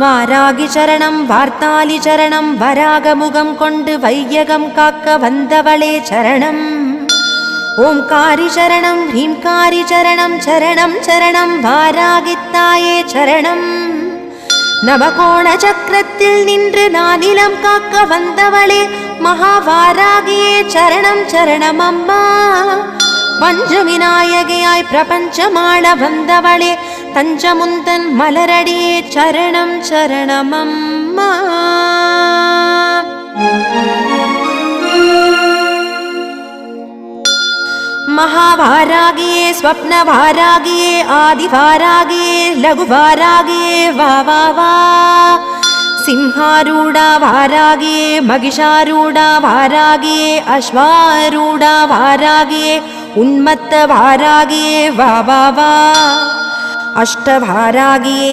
வாராகி சரணம் வார்த்தாலி சரணம் வராகமுகம் கொண்டு வையகம் காக்க வந்தவளே சரணம். ஓம்காரி சரணம் ஹீம்காரி சரணம் சரணம் சரணம் வாராகித்தாயே சரணம். நவகோண சக்கரத்தில் நின்று நானிலம் காக்க வந்தவளே மகாவாராகியே சரணம் சரணம் அம்மா. பஞ்சவிநாயகியாய் பிரபஞ்சமாட வந்தவளே தஞ்சமுந்தன் மலரடியே சரணம் சரணம் அம்மா. महावारागिये स्वप्नवारागिये आदिवारागिये लघुवारागिये वा वा वा. सिंहारूढा वारागिये महिषारूढा वारागिये अश्वारूढा वारागिये उन्मत्त वारागिये वा वा वा. अष्टवारागिये